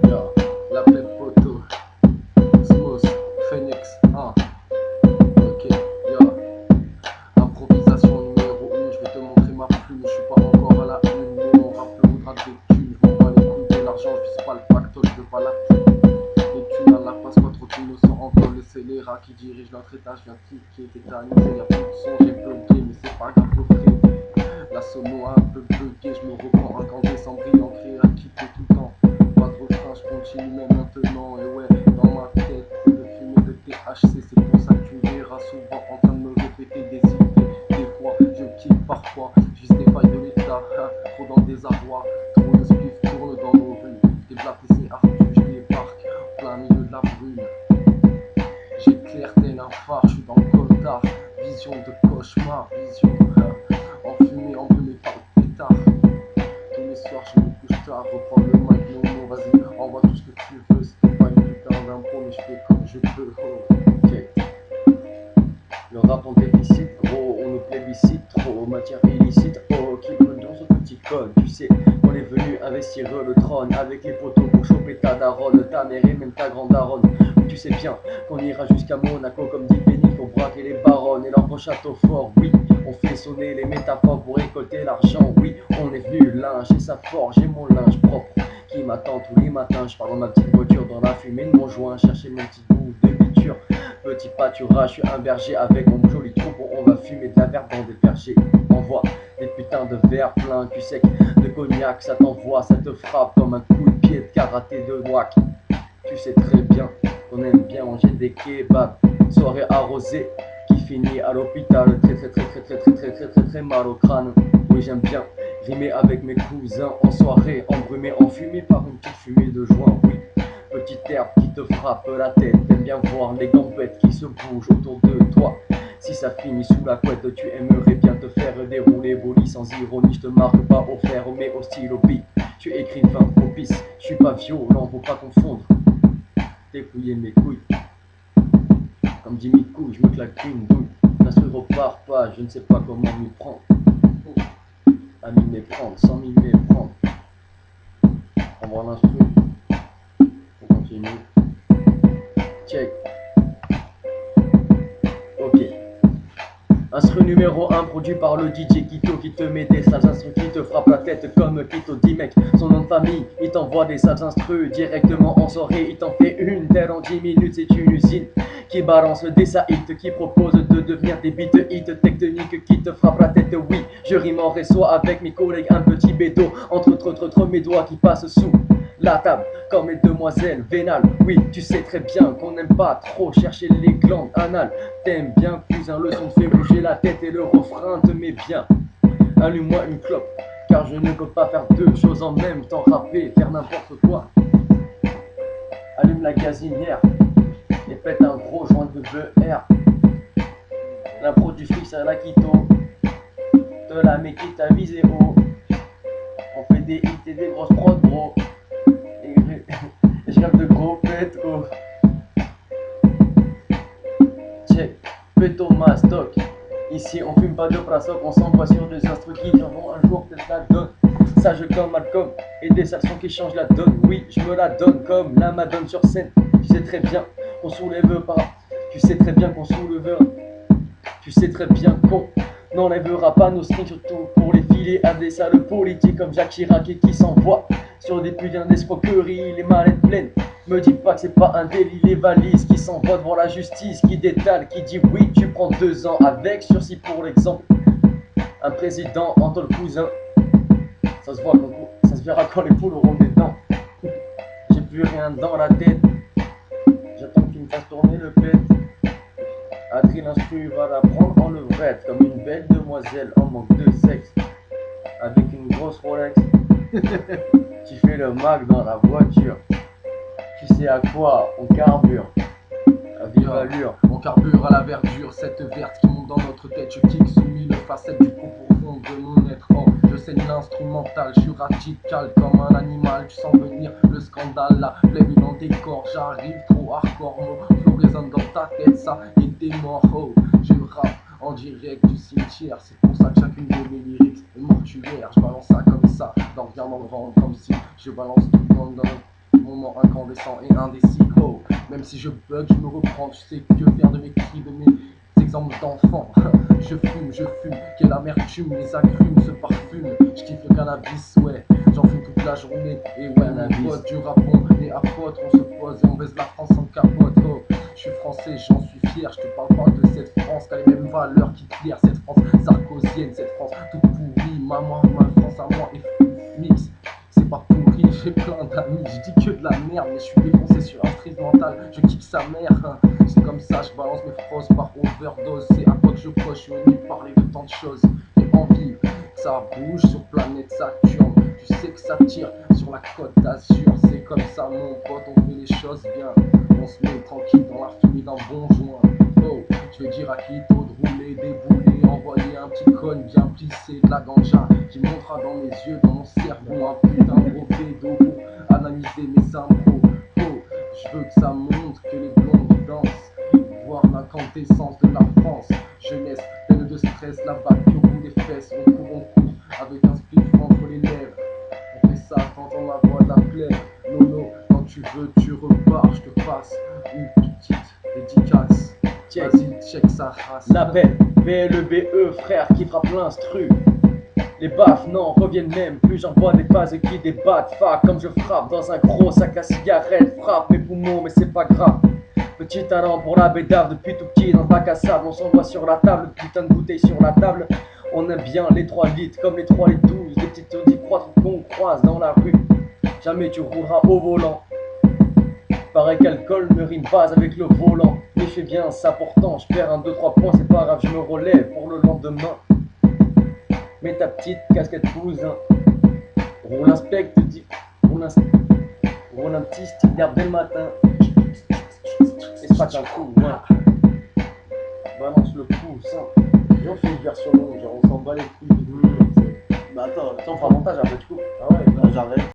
Yo, la plaie poteau, Smos, Phoenix, ok, yo. Improvisation numéro 1, je vais te montrer ma plume. Je suis pas encore à la une, mais mon rap me voudra des thunes. Je m'en bats les couilles de l'argent, je vise pas le pactole, je veux pas la thune. Les thunes à la passe, pas trop d'innocents en vol. Le scélérat qui dirige notre étage vient ticker, tétanisé. Y'a plus de son, j'ai bugué, mais c'est pas grave, le frère. La sono a un peu bugué, je me reprends un camp décembrien, crier à quitter tout le temps. Pas de refrain, je continue même maintenant. Et ouais, dans ma tête, trop de fumée de THC, c'est pour ça que tu verras souvent en train de me répéter des idées. Des fois, je kiffe parfois, juste des failles de l'état, trop dans le désarroi. Trop de spliff tourne dans nos rues. Des blagues c'est Arthur, je débarque en plein milieu de la brume. J'éclaire tel un phare, je suis dans le coltard. Vision de cauchemar, vision enfumée, embrumée par le pétard. Tous les soirs je me couche tard, reprends le mic, non, vas-y, envoie tout ce que tu veux. C'était pas une putain d'impro, mais je fais comme je peux. Ok. Le rap en déficit, gros, on nous plébiscite trop, matière illicite, oh, qui me dans ce petit code, tu sais, on est venu investir le trône, avec les poteaux pour choper ta daronne, ta mère et même ta grande daronne. Tu sais bien qu'on ira jusqu'à Monaco comme dit Benny pour braquer les baronnes et leur beau château fort, oui, on fait sonner les métaphores pour récolter l'argent, oui, on est venu lyncher sa forge et mon linge propre qui m'attend tous les matins, je pars dans ma petite voiture dans la fumée de mon joint, chercher mon petit bout de biture. Petit pâturage, je suis un berger avec mon joli troupeau, on va fumer de la verre dans des vergers. Envoie des putains de verres pleins, cul sec de cognac, ça t'envoie, ça te frappe comme un coup de pied de karaté de whack. Tu sais très bien qu'on aime bien manger des kebabs, soirée arrosée qui finit à l'hôpital, très mal au crâne. Oui, j'aime bien rimer avec mes cousins en soirée, embrumé, enfumé par une petite fumée de joint, oui. Petite herbe qui te frappe la tête, t'aimes bien voir les gambettes qui se bougent autour de toi. Si ça finit sous la couette, tu aimerais bien te faire dérouler bolide sans ironie. Je te marque pas au fer mais au stylo beat. Tu es écrivain propice, je suis pas violent, faut pas confondre. Dépouiller mes couilles, comme dit Mikou, je me claque une douille. L'instru repart pas, je ne sais pas comment m'y prendre. À m'y méprendre, sans m'y méprendre. Envoie l'instru. On continue. Check. Ok. Instru numéro 1 produit par le DJ Kito qui te met des sales instrus qui te frappe la tête comme Kito dit mec. Son nom de famille, il t'envoie des sales instrus directement en soirée. Il t'en fait une telle en 10 minutes, c'est une usine qui balance des saïtes, qui propose de devenir des beats hits techniques qui te frappent la tête. Oui, je rime en réseau avec mes collègues, un petit bédo entre mes doigts qui passent sous la table comme les demoiselles vénales. Oui, tu sais très bien qu'on n'aime pas trop chercher les glandes anales. T'aimes bien cousin, le son te fait bouger la tête et le refrain te met bien. Allume-moi une clope, car je ne peux pas faire deux choses en même temps, rapper, faire n'importe quoi. Allume la gazinière et pète un gros joint de VR. L'impro du fric c'est la Kito, de la mec qui t'a visé haut. On fait des hits et des grosses prods bro. Et je rêve de gros pètes oh. Check, péto ma stock. Ici on fume pas de prasoc, on s'envoie sur des instrus qui viendront un jour peut-être la donne. Sage comme Malcolm et des sales sons qui changent la donne. Oui, je me la donne comme la Madone sur scène. Tu sais très bien qu'on soulève pas. Tu sais très bien qu'on soulève. Tu sais très bien qu'on n'enlèvera pas nos strings, surtout pour les filer à des sales politiques comme Jacques Chirac et qui s'envoie sur des putains d'escroqueries, les mallettes pleines. Me dis pas que c'est pas un délit, les valises qui s'envoient devant la justice, qui détale, qui dit oui, tu prends 2 ans avec sursis pour l'exemple. Un président entre le cousin, ça se voit quand, ça se verra quand les poules auront des dents. J'ai plus rien dans la tête, j'attends que tu me fasses tourner le pet. Adrien l'instru va la prendre en levrette comme une belle demoiselle en manque de sexe, avec une grosse Rolex. Tu fais le Mac dans la voiture. Tu sais à quoi on carbure. À vive allure. On carbure à la verdure, cette verte qui monte dans notre tête. Je kick sous 1000 facettes du coup profond de mon être. Oh, je sais l'instrumental, je suis radical comme un animal. Tu sens venir le scandale, la plaie dans tes corps. J'arrive trop hardcore, mon flow résonne dans ta tête, ça et t'es mort. Oh, je rappe en direct du cimetière. C'est pour ça que chacune de mes lyrics est mortuaire. Je balance ça comme ça, dans rien dans le vent, comme si je balance tout dans le moment incandescent et indécis. Oh, même si je bug, je me reprends. Tu sais que faire de mes cris, de mes exemples d'enfants. Je fume, quelle amertume, les agrumes se parfument. Je kiffe le cannabis, ouais, j'en fume toute la journée. Et ouais, mon pote du rapon, et à pote, on se pose et on baise la France en capote. Oh, je suis français, j'en suis fier, je te parle pas de cette France qui a les mêmes valeurs qu'Hitler, cette France sarkozienne, cette France toute pourrie. Ma France à moi est mix. C'est pas pourri, j'ai plein d'amis, je dis que de la merde, mais je suis défoncé sur un prise mentale, je kick sa mère, hein. C'est comme ça, je balance mes phrases par overdose, c'est à quoi que je crois, je suis venu parler de tant de choses. J'ai envie que ça bouge sur planète Saturne, tu sais que ça tire sur la côte d'Azur, c'est comme ça mon pote, on fait les choses bien, on se met tranquille dans la fumée d'un bon joint. Oh, je vais dire à Quito de rouler, débouler, envoyer un petit cône bien plissé de la ganja qui montera dans mes yeux, dans mon cerveau, un putain de brevet d'eau pour analyser mes impros. Oh, je veux que ça montre que les blondes dansent, voir l'incandescence de la France. Jeunesse pleine de stress, la bague au bout des fesses, on court avec un spliff entre les lèvres. On fait ça, t'entends la voix de la plaie. Nono, quand tu veux, tu repars, je te passe une petite dédicace. Vas-y, check sa race. L'appel, BLEBE, frère qui frappe l'instru. Les baffes n'en reviennent même plus, j'envoie des phases qui débattent. Fac comme je frappe dans un gros sac à cigarette. Frappe mes poumons mais c'est pas grave. Petit talent pour la bédave depuis tout petit dans le bac à sable. On s'envoie sur la table, putain de bouteille sur la table. On aime bien les 3 litres comme les 3 litres 12. Des petites audits qu'on croise dans la rue. Jamais tu rouleras au volant. Pareil qu'alcool ne rime pas avec le volant. Mais je fais bien ça pourtant, je perds 1, 2, 3 points, c'est pas grave, je me relève pour le lendemain. Mets ta petite casquette cousin. Roule un spec, te dis. Roule un petit stick d'herbe dès le matin. Et c'est pas qu'un coup, ouais. Balance le pouce, hein. Et on fait une version longue, genre on s'en bat les couilles. Bah attends, on fera montage après du coup. Ah ouais, bah, j'arrête.